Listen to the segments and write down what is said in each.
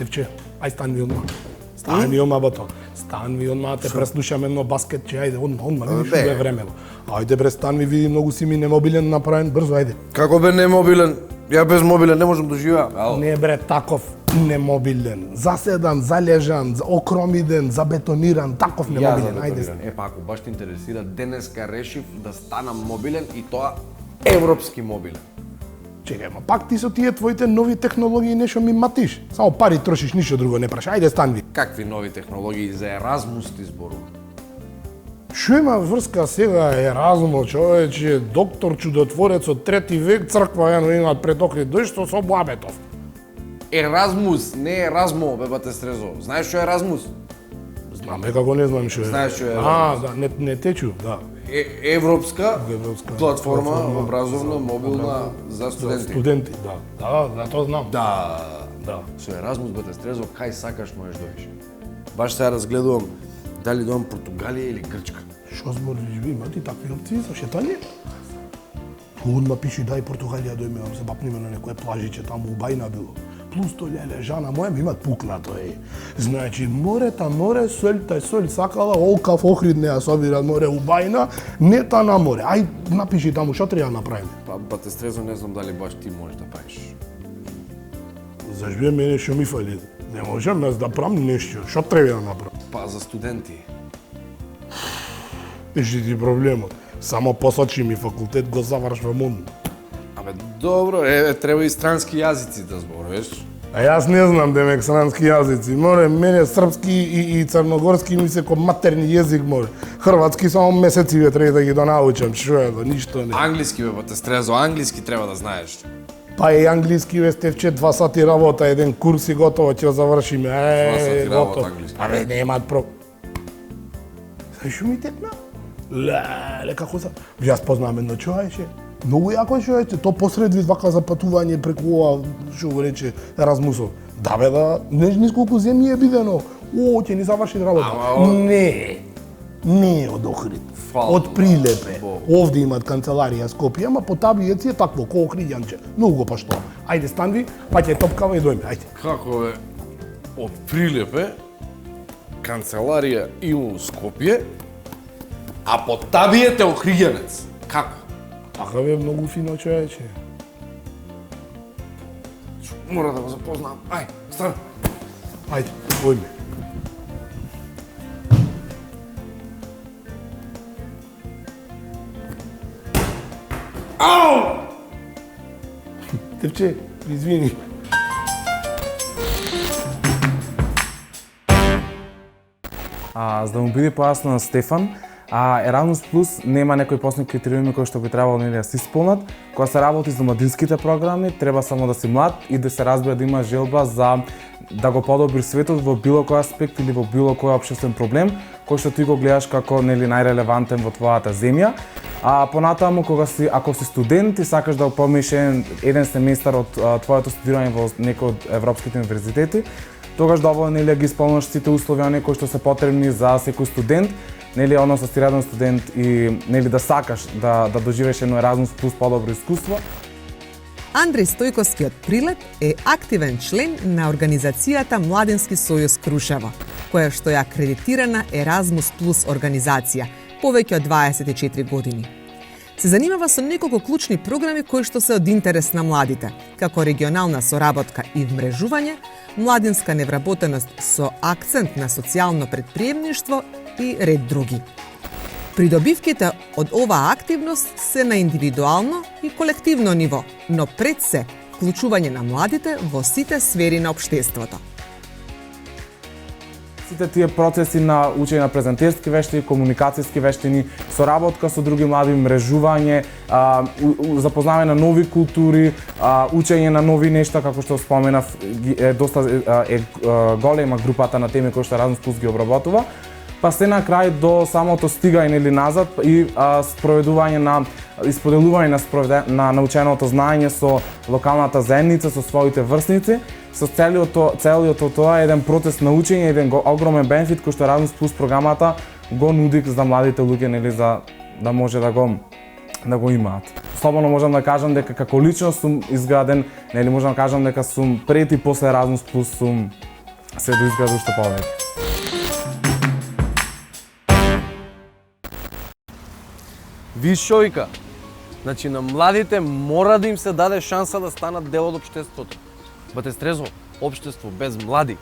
Тевче, ај стани одма. Стани одма бато. Станви одма, те преслушаме едно баскетче, ајде, одма, видиш што е времето. Ајде бре, станви, види, многу си ми немобилен направен, брзо, ајде. Како бе немобилен? Ја без мобилен не можам да живеам. Не бре, таков немобилен, заседан, залежан, окромиден, забетониран, таков немобилен, ајде. Па ако баш те интересира, денеска решив да станам мобилен и тоа европски мобилен. Чекај, ма пак ти со тие твоите нови технологии нешто ми матиш. Само пари трошиш, ништо друго не праш. Ајде станви. Какви нови технологии за Еразмус ти зборува? Што има врска сега Еразмо, човече, доктор чудотворец од 3 век, црква едно имаат пред охрид, што со Блабетов. Еразмус, не Еразмо, бебате стрезо. Знаеш што е Еразмус? Знам, како не знам што е. Знаеш што е Еразмус? Да, не течу, да. Европска платформа образовна, мобилна за студенти. За студенти, да, тоа знам. Да. Со Еразмус, бате стрезо, кај сакаш можеш да одиш. Баш сега разгледувам дали доам Португалија или Грчка. Што збориш ви, има ти такви опции за шетање? Одма пиши дај Португалија дојме, се бапниме на некое плажиче таму у Бајна било. Плюс то леле, жана моја ми имат пукнато, Значи, море, соль, сакала, олкав охрид не ја собира море у Бајна, не та на море. Ај, напиши таму, што треба направиме? Па, бате стрезо, не знам дали баш ти можеш да правиш. Зашто мене што ми фали? Не можам јас да правам нешто. Што треба да направам? Па, за студенти. Ишти ти проблемот. Само посочи ми факултет, го завршвам одма. Абе, добро, треба и странски јазици да зборуваш. А јас не знам демек странски јазици. Мене српски и црногорски ми се ко матерни јазик море. Хрватски само месеци треба да ги донаучам. Што е да ништо не. Англиски бе, стрезо, англиски треба да знаеш. Па и англиски ве Стевче 2 сати работа, еден курс и готово ќе завршиме. 2 сати работа англиски. Абе немаат Знаеш што ми текна? Леле, како са? Јас познавам едно човече. Многу јако човече, то посред вид вака за патување преку ова, што го рече, Еразмусов. Да бе да, ниш колку земји е бидено. Ќе ни заврши работа. Не од Охрид. Од Прилепе. Овде имаат канцеларија Скопје, ама по таблијаци е такво, ко Охридјанче. Многу го пашто. Ајде станви, па ќе топкава и дојме, ајде. Како е од Прилепе, канцеларија иму Скопје, а по табијете Охриѓанец. Како? Така бе, многу фино човече. Мора да го запознам. Ај, стан. Ајде, дојме. Ау! Тевче, извини. За да му биде појасно на Стефан, Еразмус Плюс нема некои посебни критериуми кои што би требало да се исполнат. Кога се работи за младинските програми, треба само да си млад и да се разбира да има желба за да го подобри светот во било кој аспект или во било кој општествен проблем, кој што ти го гледаш како најрелевантен во твојата земја. Понатаму, ако си студент и сакаш да помиш еден семестар од твоето студирање во некој од европските универзитети, тогаш доволно ги исполнуваш сите услови кои што се потребни за секој студент, односно си реден студент и да сакаш да доживееш едно Еразмус Плюс подобро искуство. Андреј Стојковски од Прилеп е активен член на организацијата Младински сојуз Крушево, која што е акредитирана Еразмус Плюс организација повеќе од 24 години. Се занимава со неколку клучни програми кои што се од интерес на младите, како регионална соработка и вмрежување, младинска невработеност со акцент на социјално предприемништво и ред други. Придобивките од оваа активност се на индивидуално и колективно ниво, но пред се вклучување на младите во сите сфери на општеството. Сите тие процеси на учење на презентерски вештини, комуникацијски вештини, соработка со други млади, мрежување, запознавање на нови култури, учење на нови нешта, како што споменав, доста голема групата на теми кои што Еразмус Плюс ги обработува. Па се на крај до самото стигање назад и исподелување на наученото знаење со локалната заедница, со своите врсници, со целиот тоа е еден процес на учење, еден огромен бенефит кој што Еразмус Плюс програмата го нуди за младите луѓе, за да може да го имаат. Слободно можам да кажам дека како личност сум изграден, можам да кажам дека сум пред и после Еразмус Плюс сум се доизгради уште повеќе. Виж човека, значи на младите мора да им се даде шанса да станат дел од општеството. Бате стрезо, општество без млади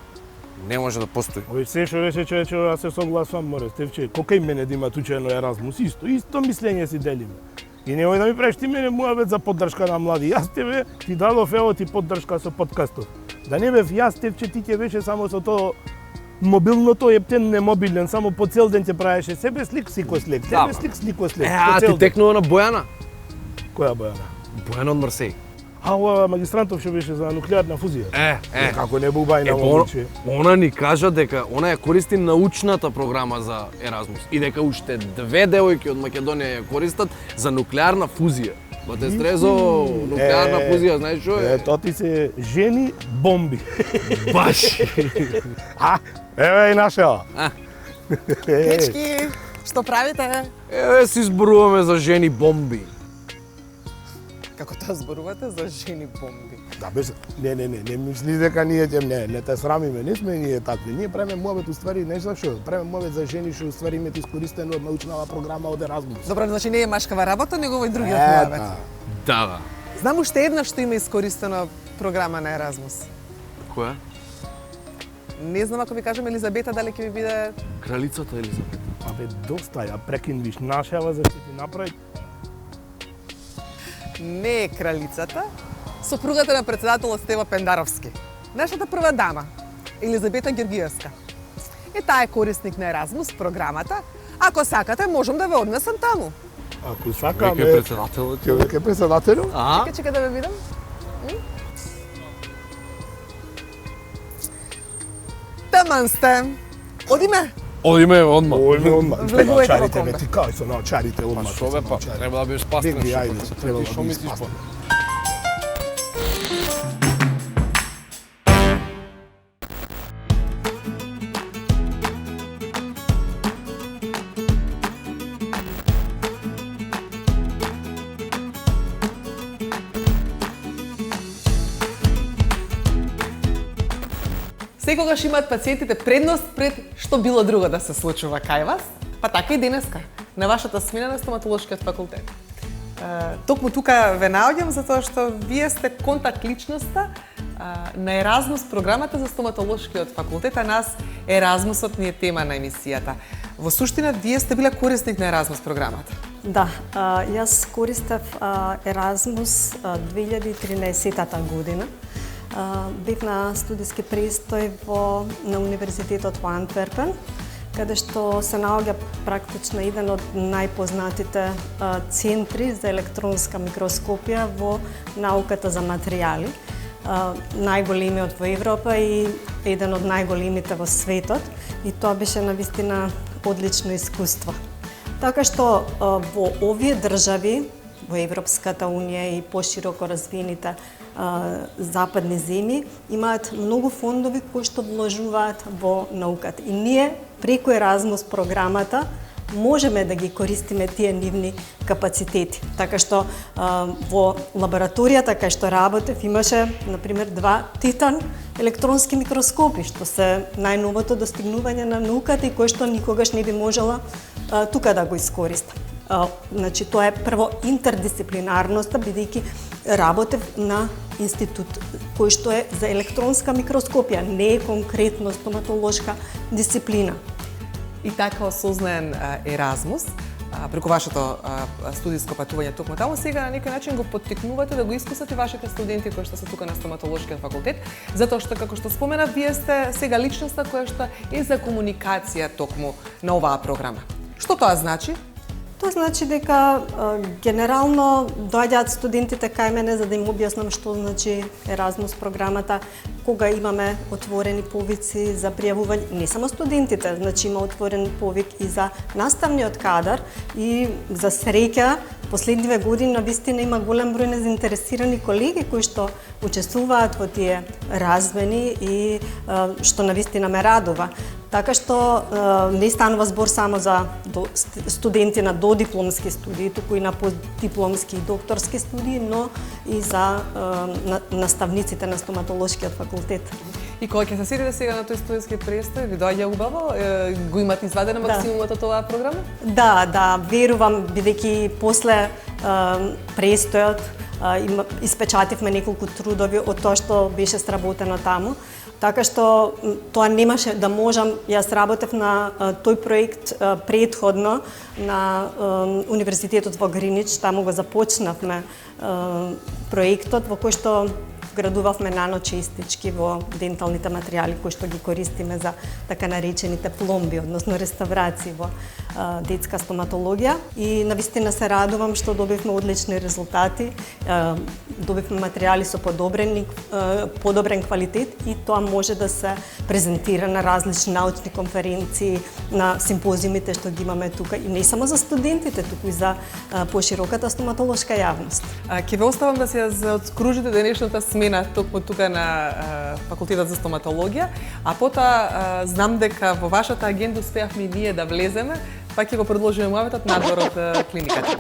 не може да постои. Ој се што рече човече, јас се согласувам, море, Стевче, колка и мене да има тучено Еразмус, исто мислење си делиме. И немој да ми правиш ти мене муавет за поддршка на млади. Јас тебе ти дадов ево ти поддршка со подкастот. Да не бев јас, Стевче, ти ќе беше само со тоа мобилното ептен немобилен, само по цел ден ќе правеше себе слик, слик. Тебе слик, слик. А ти текнува на Бојана? Која Бојана? Бојана од Марсеј. А, ова магистрантов што беше за нуклеарна фузија. Како не бубајна момиче. Она ни кажа дека она ја користи научната програма за Еразмус и дека уште 2 девојки од Македонија ја користат за нуклеарна фузија. Бате стрезо, нуклеарна фузија, знаеш што е? Тоа ти се жени бомби. Баш. Еве и наша. Дечки, што правите? Еве си зборуваме за жени бомби. Како тоа зборувате за жени бомби? Да, без... Не мисли дека ние ќе не те срамиме, не сме ние такви. Ние правиме муавет уствари, не знам што, правиме муавет за жени што уствари имаат искористено од научнава програма од Еразмус. Добро, значи не е машкава работа, него овој другиот муавет. Да. Знам уште една што има искористена програма на Еразмус. Која? Не знам ако ви кажам Елизабета дали ќе ви биде Кралицата Елизабета. Абе, доста ја прекинвиш нашава за ќе ти направи. не е кралицата, сопругата на председателот Стева Пендаровски. Нашата прва дама, Елизабета Георгиевска. Таа е корисник на Еразмус програмата. Ако сакате, можам да ве однесам таму. Ако сакаме... Веќе председателот. Веќе председателот? Чекај да ве видам. Таман сте. Одиме. Одиме одма. Влегувате во Чарите, комбе. бе, ти кај со наочарите одма. Шо бе па, треба да бидеш пастрен. Беги, ајде, треба да Шо бидеш мислиш пастрен. Секогаш имаат пациентите предност пред што било друго да се случува кај вас, па така и денеска, на вашата смена на стоматолошкиот факултет. Токму тука ве наоѓам затоа што вие сте контакт личноста на Еразмус програмата за стоматолошкиот факултет, а нас Еразмусот ни е тема на емисијата. Во суштина, вие сте биле корисник на Еразмус програмата. Да, јас користев Еразмус 2013 година. Бев на студиски престој на Универзитетот во Антверпен, каде што се наоѓа практично еден од најпознатите центри за електронска микроскопија во науката за материјали. Најголемиот во Европа и еден од најголемите во светот, и тоа беше навистина одлично искуство. Така што во овие држави, во Европската унија и пошироко развиените западни земји, имаат многу фондови кои што вложуваат во науката. И ние преку Еразмус програмата можеме да ги користиме тие нивни капацитети. Така што во лабораторијата кај што работев имаше, например, 2 титан електронски микроскопи, што се најновото достигнување на науката и кој што никогаш не би можела тука да го искористам. Значи, тоа е прво интердисциплинарноста, бидејќи работев на институт кој што е за електронска микроскопија, не е конкретно стоматолошка дисциплина. И така осознаен Еразмус, преку вашето студиско патување токму таму, сега на некој начин го поттикнувате да го искусат и вашите студенти кои што се тука на стоматолошкиот факултет, затоа што, како што спомена, вие сте сега личноста која што е за комуникација токму на оваа програма. Што тоа значи? Тоа значи дека генерално доаѓаат студентите кај мене за да им објаснам што значи Еразмус програмата, кога имаме отворени повици за пријавување, не само студентите, значи има отворен повик и за наставниот кадар, и за среќа последниве години навистина има голем број незаинтересирани колеги кои што учествуваат во тие размени и што навистина ме радува. Така што не станува збор само за студенти на додипломски студии, туку и на подипломски и докторски студии, но и за наставниците на стоматолошкиот факултет. И кога ќе се сетите сега на тој студентски престој, ви доаѓа убаво? Го имате извадено максимумот од оваа програма? Да, верувам, бидејќи после престојот испечативме неколку трудови од тоа што беше сработено таму. Така што тоа немаше да можам, јас работев на тој проект претходно на Универзитетот во Гринич, таму го започнавме проектот во кој што вградувавме наночестички во денталните материјали кои што ги користиме за така наречените пломби, односно реставрации во детска стоматологија. И навистина се радувам што добивме одлични резултати, добивме материјали со подобрен квалитет и тоа може да се презентира на различни научни конференции, на симпозиумите што ги имаме тука и не само за студентите, туку и за пошироката стоматолошка јавност. Ќе ве оставам да се откружите денешната смена токму тука на факултетот за стоматологија, а потоа знам дека во вашата агенда успеавме и ние да влеземе, па ќе го продолжиме муабетот надвор од клиниката.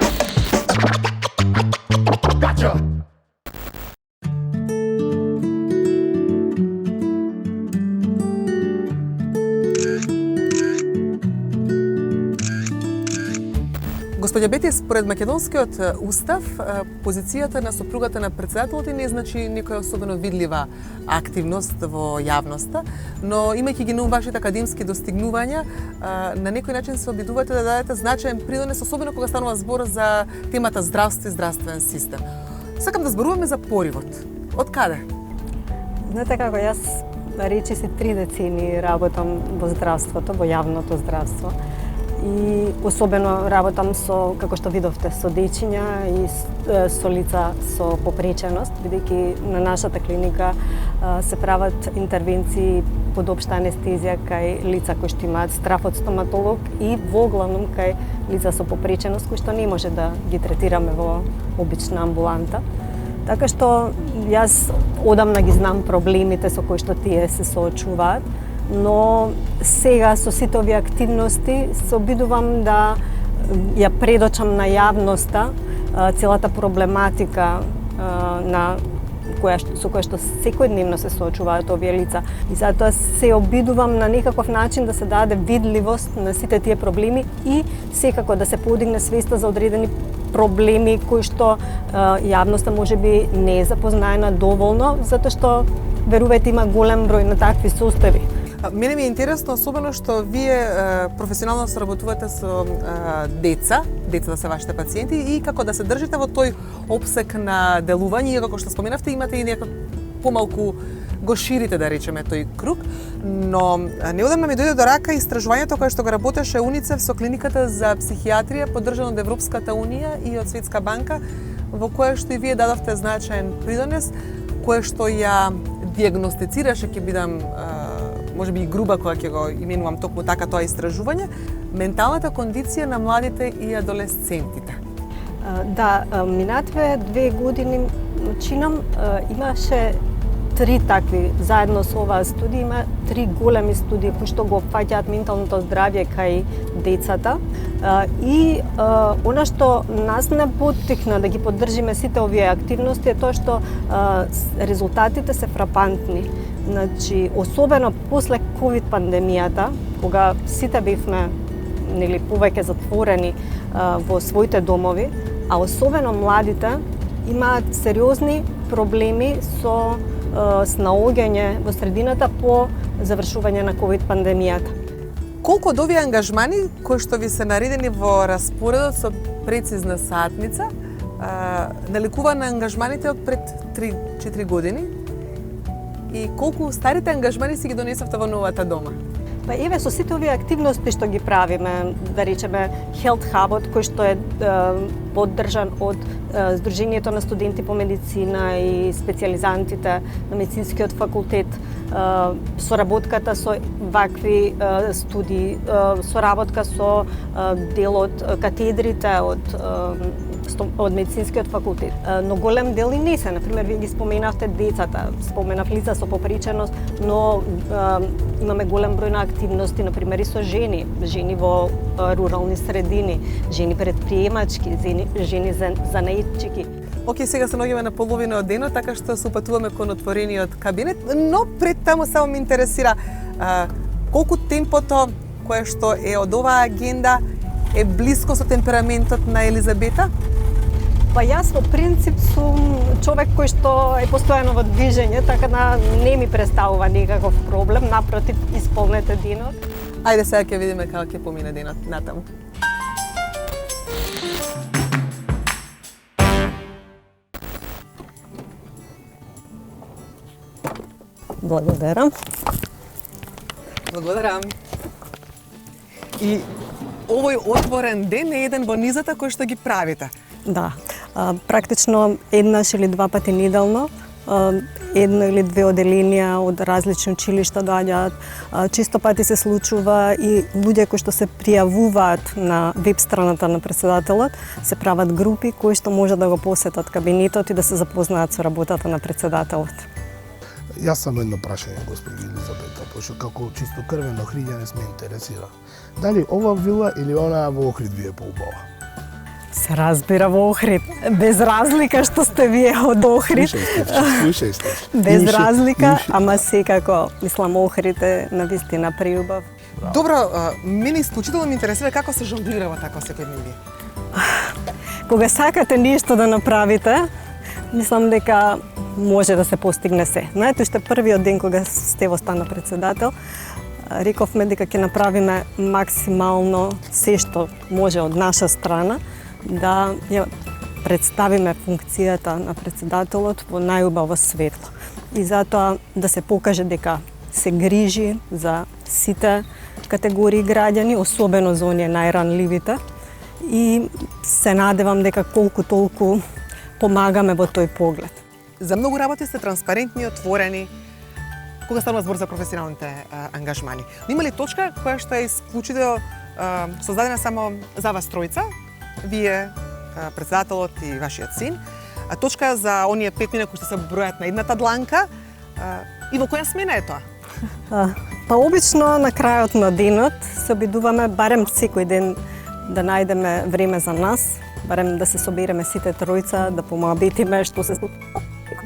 Господја Бети, според македонскиот устав, позицијата на сопругата на председателот не значи некоја особено видлива активност во јавноста, но имајќи ги вашите академски достигнувања, на некој начин се обидувате да дадете значаен придонес, особено кога станува збор за темата здравство и здравствен систем. Сакам да зборуваме за поривот. Од каде? Знаете како, јас речиси 3 децени работам во здравството, во јавното здравство. И особено работам со, како што видовте, со дечиња и со лица со попреченост, бидејќи на нашата клиника се прават интервенции под општа анестезија кај лица кои што имаат страф од стоматолог и во главном кај лица со попреченост кои што не може да ги третираме во обична амбуланта. Така што јас одамна ги знам проблемите со кои што тие се соочуваат, но сега со сите овие активности се обидувам да ја предочам на јавноста целата проблематика со која што секојдневно се соочуваат овие лица. И затоа се обидувам на некаков начин да се даде видливост на сите тие проблеми и секако да се подигне свеста за одредени проблеми кои што јавноста можеби не е запознаена доволно, затоа што верувајте има голем број на такви состојби. Мене ми е интересно, особено што вие професионално соработувате со децата се вашите пациенти и како да се држите во тој опсек на делување и како што споменавте имате и некако помалку го ширите, да речеме, тој круг, но неодамна ми дојде до рака истражувањето кое што го работеше УНИЦЕФ со клиниката за психијатрија поддржано од Европската унија и од Светска банка, во кое што и вие дадовте значаен придонес, кое што ја диагностицираше, ќе бидам можеби и груба кога ќе го именувам токму така тоа истражување, менталната кондиција на младите и адолесцентите. Да, минатве 2 години чинам имаше 3 такви, заедно со оваа студија има 3 големи студии кои што го опфаќаат менталното здравје кај децата и она што нас не поттикна да ги поддржиме сите овие активности е тоа што резултатите се фрапантни. Значи, особено после ковид пандемијата, кога сите бевме повеќе затворени во своите домови, а особено младите имаат сериозни проблеми со снаоѓање во средината по завршување на ковид пандемијата. Колку од овие ангажмани кои што ви се наредени во распоредот со прецизна саатница наликува на ангажманите од пред 3-4 години? И колку старите ангажмани си ги донесовте во новата дома? Па еве со сите овие активности што ги правиме, да речеме Health Hub-от кој што е поддржан од Сдруженијето на студенти по медицина и специјализантите на медицинскиот факултет, соработката со вакви студии, соработка со дел од катедрите од медицинскиот факултет. Но голем дел и не се, например, вие ги споменавте децата, споменав лица со попреченост, но имаме голем број на активности, например и со жени во рурални средини, жени предприемачки, жени занаетчики. Океј, сега се наоѓаме на половина од денот, така што се упатуваме кон отворениот кабинет, но пред таму само ме интересира колку темпото кое што е од оваа агенда е блиско со темпераментот на Елизабета? Па јас во принцип сум човек кој што е постојано во движење, така да не ми представува никаков проблем, напротив, исполнете денот. Ајде сега ќе видиме како ќе помине денот натаму. Благодарам. Благодарам. И овој отворен ден е еден во низата кој што ги правите. Да, практично еднаш или два пати неделно, едно или две оделенија од различни училишта доаѓаат. Често пати се случува и луѓе кои што се пријавуваат на веб страната на председателот, се прават групи кои што може да го посетат кабинетот и да се запознаат со работата на председателот. Јас само едно прашање, господи Елизабета, пошто како чисто крвен охриѓанец ме интересира. Дали ова вила или она во Охрид ви е поубава? Се разбира во Охрид, без разлика што сте вие од Охрид. Слушај сте. Без разлика, ама секако, мислам, Охрид е навистина приубав. Добро, мене исклучително ме интересира како се жонглира во таква секојдневие. Кога сакате нешто да направите, мислам дека може да се постигне се. Знаете, уште првиот ден кога Стево стана председател, рековме дека ќе направиме максимално се што може од наша страна да ја представиме функцијата на председателот во најубаво светло. И затоа да се покаже дека се грижи за сите категории граѓани, особено за оние најранливите. И се надевам дека колку толку помагаме во тој поглед. За многу работи сте транспарентни, отворени, кога станува збор за професионалните ангажмани. Но има ли точка која што е исклучително создадена само за вас тројца, вие, председателот и вашиот син, точка за оние 5 минути кои што се бројат на едната дланка, и во која смена е тоа? Па обично на крајот на денот се обидуваме барем секој ден да најдеме време за нас, барем да се собереме сите тројца, да помоабитиме што се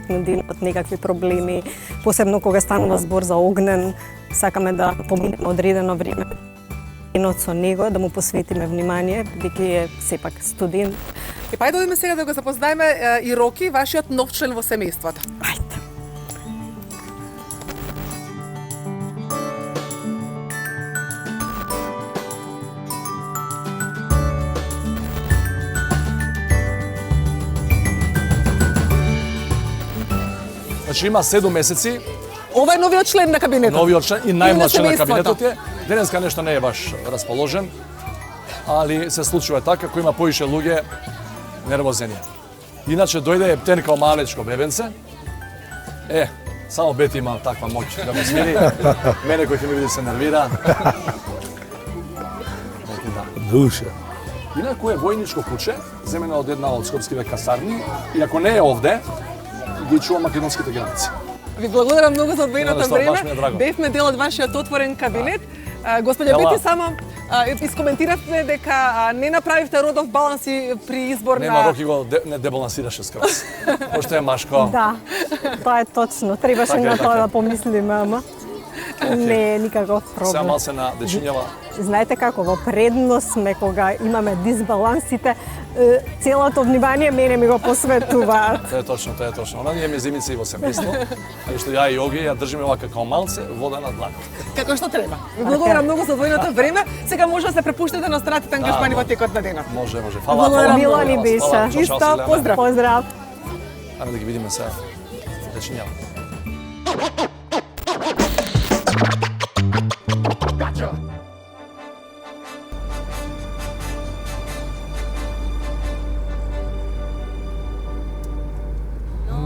на денот, некакви проблеми, посебно кога станува збор за Огнен, сакаме да поминеме одредено време денот со него, да му посветиме внимание, бидејќи е сепак студент. И па дојдеме сега да го запознаеме и Роки, вашиот нов член во семејството. Ајде. Значи има 7 месеци, Ова е новиот член на кабинетот. новиот член и најмлад член на семејството. кабинетот е. Денеска нешто не е баш расположен, али се случува така, кој има поише луѓе, нервозен е. Иначе дојде ептен као малечко бебенце. Само Бети има таква моќ да ме смири. Мене кој ќе ми види се нервира. Душа. Инаку е војничко куче, земено од една од скопските касарни, и ако не е овде, ги чува македонските граници. Ви благодарам многу за одвоеното Баш ми е време. драго. Бевме дел од вашиот отворен кабинет. Господја Ела. Бети, само искоментиравте дека не направивте родов баланс и при избор Нема, на... Роки го не дебалансираше скроз. Пошто е машко. Да, тоа е точно. Требаше Така е, на така тоа е. да помислиме, ама не е никаков Сега проблем. мал се на дечињава. Знаете како, во предност сме кога имаме дисбалансите, целото внимание мене ми го посветуваат. Тоа е точно. Она ние ме зимици во семејство, и што ја и Оги ја држиме овака како малце, вода на длан. Како што треба. Ви благодарам многу за одвоеното време. Сега може да се препуштите на останатите ангажмани во текот на денот. Може. Благодарам, мило ни Фала. беше. Чао, чао, Исто, Силјана. поздрав. Поздрав. Ајде да ги видиме сега. Дечињава.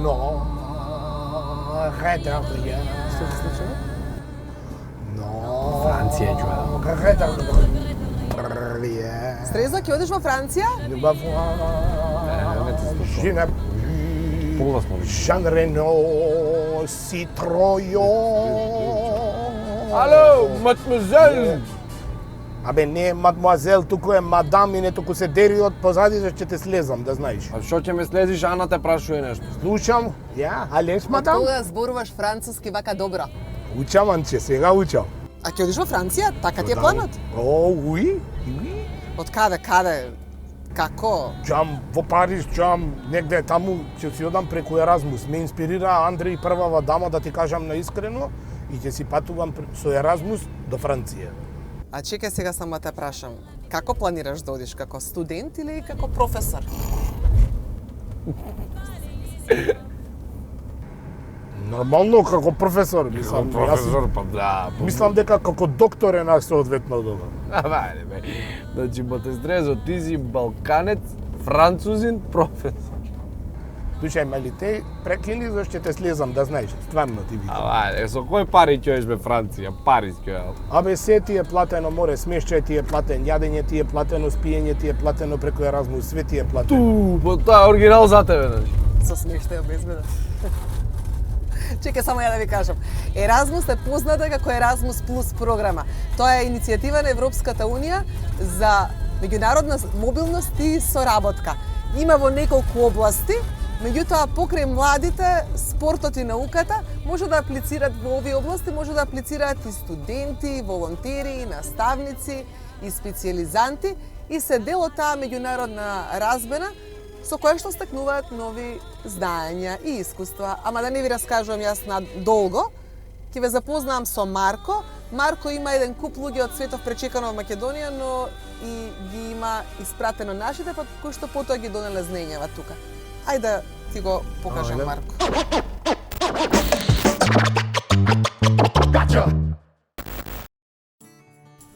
Non, arrête rien. Non. Франција е џоја. Arrête rien. Стрезо, ќе одиш во Франција? Ne m'avoir. Je n'ai Полува смо више. Jean Renault, Citroën. Allô, mademoiselle. Абе, не е мадмуазел, туку е мадам и не туку се дери од позади, зашто ќе те слезам, да знаеш. А што ќе ме слезиш, Ана те прашува нешто. Слушам, ја, алеш, мадам? Кога зборуваш француски вака добро? Учам, Анче, сега учам. А ќе одиш во Франција? Така ти е планот? О, уи. Од каде? Како? Чам во Париж, чам негде таму, ќе си одам преку Еразмус. Ме инспирира Андреј првава дама, да ти кажам наискрено, и ќе си патувам со Еразмус до Франција. А чекај сега само те прашам. Како планираш да одиш? Како студент или како професор? Нормално, како професор, мислам. Професор, па да. Мислам дека како доктор е на соодветно добро. Вајде бе. Значи, Ботестрезо, ти си балканец, французин, професор. Слушај, мали те прекини зашто ќе те слезам, да знаеш, стварно ти викам. Вајде, со кој пари ќе одиш бе Франција? Пари ќе одиш. Абе, се ти е платено, море, смешчај ти е платен, јадење ти е платено, спиење ти е платено преку Еразмус, све ти е платено. Па тоа е оригинал за тебе, значи. Со смештај обезбеден. Чекај само ја да ви кажам. Еразмус е позната како Еразмус плюс програма. Тоа е иницијатива на Европската унија за меѓународна мобилност и соработка. Има во неколку области, меѓутоа покрај младите, спортот и науката може да аплицираат во овие области, може да аплицираат и студенти, волонтери, и наставници, и специјализанти и се дел од таа меѓународна размена со која што стекнуваат нови знаења и искуства. Ама да не ви раскажувам јас надолго, ќе ве запознавам со Марко. Марко има еден куп луѓе од светов пречекано во Македонија, но и ги има испратено нашите, па кои што потоа ги донеле знаењава тука. Ајде да ти го покажам, Марко.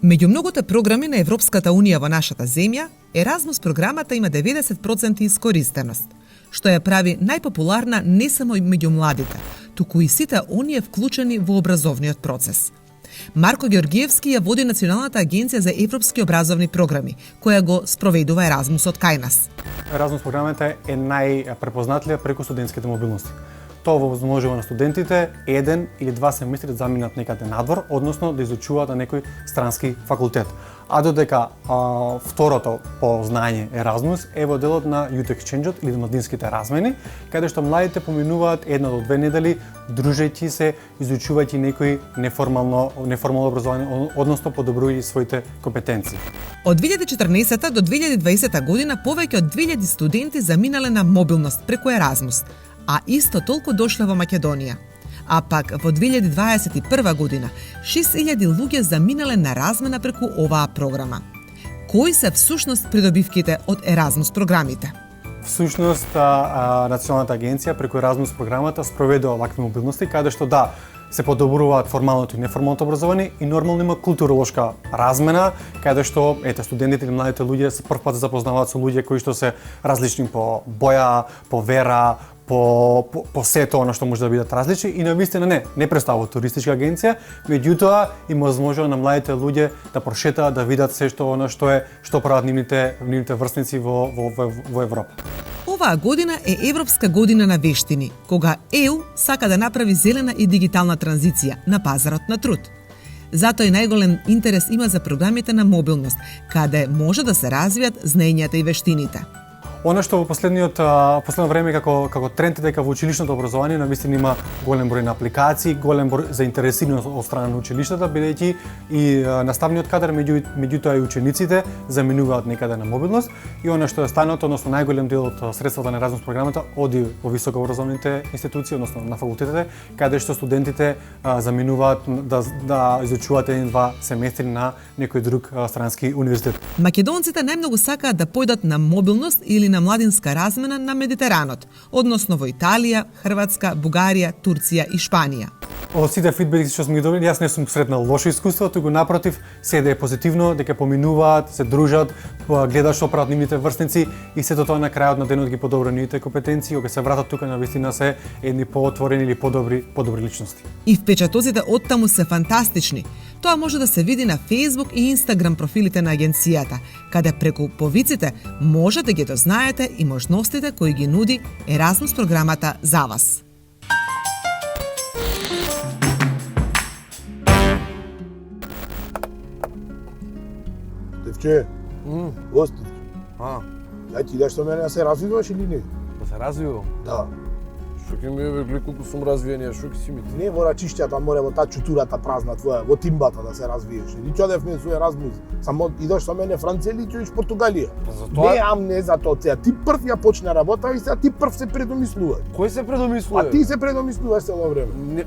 Меѓу многуте програми на Европската унија во нашата земја, Еразмус програмата има 90% искористеност, што ја прави најпопуларна не само меѓу младите, туку и сите оние вклучени во образовниот процес. Марко Ѓоргиевски ја води Националната агенција за европски образовни програми, која го спроведува Еразмусот кај нас. Еразмус програмата е најпрепознатлива преку студентските мобилности. Тоа возможува на студентите еден или два семестри да заминат некаде надвор, односно да изучуваат на некој странски факултет. А додека второто по знаење Еразмус е во делот на Youth Exchange-от или младинските размени, каде што младите поминуваат 1 до 2 недели, дружејќи се, изучувајќи некој неформално образование, односно подобрувајќи своите компетенции. Од 2014 до 2020 година повеќе од 2000 студенти заминале на мобилност преку Еразмус, а исто толку дошле во Македонија. А пак во 2021 година 6000 луѓе заминале на размена преку оваа програма. Кои се всушност придобивките од Еразмус програмите? Всушност, Националната агенција преку Еразмус програмата спроведува вакви мобилности, каде што да, се подобруваат формалното и неформалното образование и нормално има културолошка размена, каде што студентите или младите луѓе се прв пат се запознаваат со луѓе кои што се различни по боја, по вера, по сето оно што може да бидат различни и навистина не представува туристичка агенција, меѓутоа има возможност на младите луѓе да прошетаат, да видат се што оно што прават нивните врсници во Европа. Оваа година е Европска година на вештини, кога ЕУ сака да направи зелена и дигитална транзиција на пазарот на труд. Затоа и најголем интерес има за програмите на мобилност, каде може да се развијат знаењата и вештините. Она што во последно време како тренд е дека во училишното образование навистина има голем број на апликации, голем број заинтересираност од страна на училиштата, бидејќи и наставниот кадар меѓутоа и учениците заминуваат некаде на мобилност и она што е станато, односно најголем дел од средствата на Еразмус програмата оди во високообразовните институции, односно на факултетите, каде што студентите заминуваат да изучуваат 1-2 семестри на некој друг странски универзитет. Македонците најмногу сакаат да појдат на мобилност или на младинска размена на Медитеранот, односно во Италија, Хрватска, Бугарија, Турција и Шпанија. Од сите фидбеки што сме ги добили, јас не сум сретнал лошо искуство, туку напротив, се да е позитивно, дека поминуваат, се дружат, гледат што прават нивните врсници и сето тоа на крајот на денот ги подобра нивните компетенции, кога се вратат тука навистина се едни поотворени или подобри личности. И впечатоците оттаму се фантастични. Тоа може да се види на Facebook и Instagram профилите на агенцијата, каде преку повиците може да ги дознаете и можностите кои ги нуди Еразмус програмата за вас. Че? Гости. А, Ти идеш со мене да се развиваш или не? да се развивам. Да. Што ќе ми е гледа колку сум развиен, што ќе си ми ти? Не во рачиштјата море во таа чутурата празна твоја, во тимбата да се развиеш. Или ќодевме со Еразмус. Само идеш со мене Франција или ќе идеш Португалија. Па за тоа- Не за тоа, сега ти прв ја почна работа и сега ти прв се предомислуваш. Кој се предомислува? А ти се предомислуваш цело време. Не...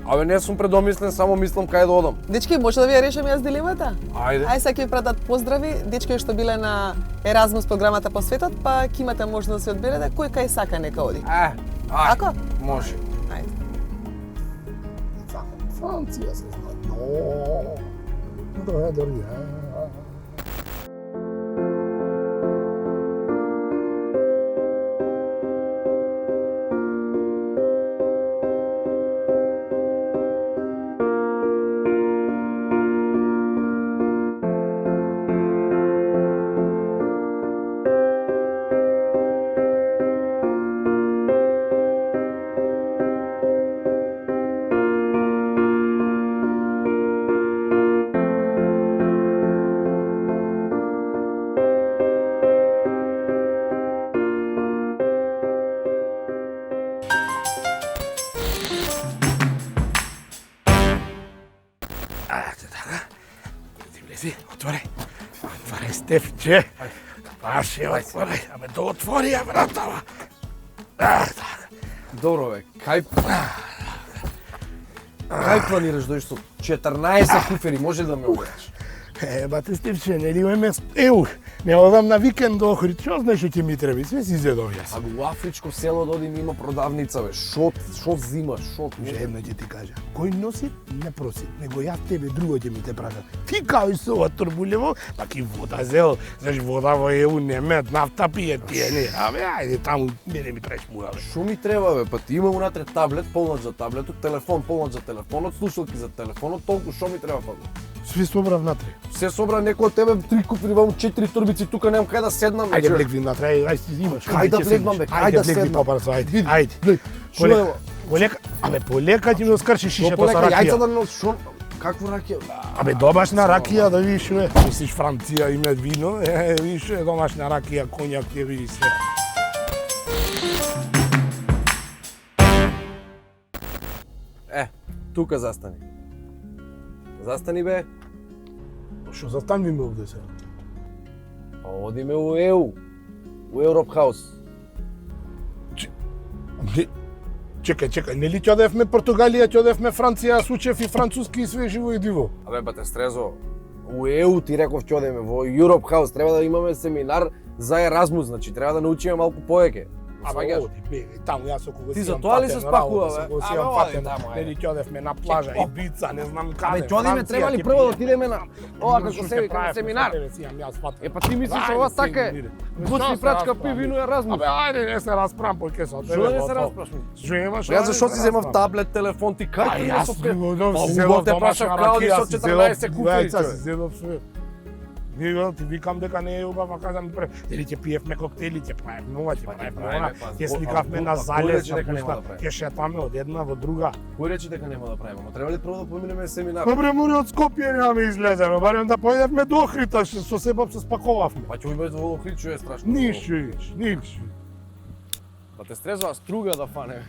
Абе, не сум предомислен, само мислам кај да одам. Дечки, може да ви ја решам јас дилемата? Ајде. Ај сега ќе ви пратат поздрави, дечки што биле на Еразмус програмата по светот, па ќе имате можност да се одберете кој кај сака нека оди. Ако? Ако? Може. Ајде. Франција се знае. Но. Добре, Отвори. Отвори, Стефче. Паше, отвори. Абе, да отвори ја вратава. Добро бе, кај планираш дојш со 14 куфери, може да ме убедиш? Бате, Стефче, нели имаме не одам на викенд до Охрид, што знаеш што ќе ми треба, све си зедов јас. Абе, у Афричко село да одим има продавница, бе, шо зимаш, шо? Ужо едно ќе ти кажа. Кој носи, не проси, него јас тебе друго ќе ми те прашам. Ти кај со ова турбулево, па ки вода зел, знаеш вода во ЕУ не мет, нафта пие тие, не. Абе, ајде таму, мене ми треш муа, бе. Шо ми треба, бе? Па ти има унатре таблет, полнат за таблетот, телефон, полнат за телефонот, слушалки за телефонот, толку шо ми треба, па? Све собра внатре. Се собра некој од тебе 3 куфри, вам 4 турбици, тука немам кај да седнам, бе. Ајде човек. влегви внатре, ајде си имаш. Кај да влегнам, бе, кај да влегви седнам? побрзо, ајде. Ајде. Шо е? Полека, абе полека ќе ми оскрши шишето со Полека, јајца ракија. да нос, шо? Каква ракија? Абе домашна ракија да видиш што е. Мислиш Франција има вино, видиш што е домашна ракија, коњак ќе видиш се. Тука застани. Застани, бе. Што застануваме овде сега? Па одиме у ЕУ, у Европ Хаус. Чекај, нели ќе одевме Португалија, ќе одевме Франција, јас учев и француски и све живо и диво. Абе, бате, Стрезо, у ЕУ ти реков ќе одеме, во Европ Хаус, треба да имаме семинар за Еразмус, значи треба да научиме малку повеќе. Абе, оди, бе, таму јас околу Ти за тоа ли се спакува, бе? Абе, оди таму, ајде. нели ќе одевме на плажа, Ибица, не знам каде. Абе, ќе одиме, треба ли прво да отидеме на ова како се вика на семинар? Е, па ти мислиш ова така е? Гости прачка пи вино Еразмус. Абе, ајде, не се расправам, поќе со тебе. Што да не се расправаш? Што имаш? Јас зашо си земав таблет, телефон, ти кај ти јас со зедов те прашав крауди со 14 куфери, Јас човек. зедов све. Ти викам дека не е уба, па кажам дали ќе пиевме коктели, ќе правиме ова, ќе правиме она, ќе сликавме на залез, ќе шетаме од една во друга. Кој рече дека нема да правиме? Треба ли прво да поминеме семинар? Добре, море од Скопје нема излеземе, барем да појдевме до Охрита, со себе се спаковавме. Па ќе убез во Охрид, што е страшно. Ништо. Па те Стрезо, а струга да фане.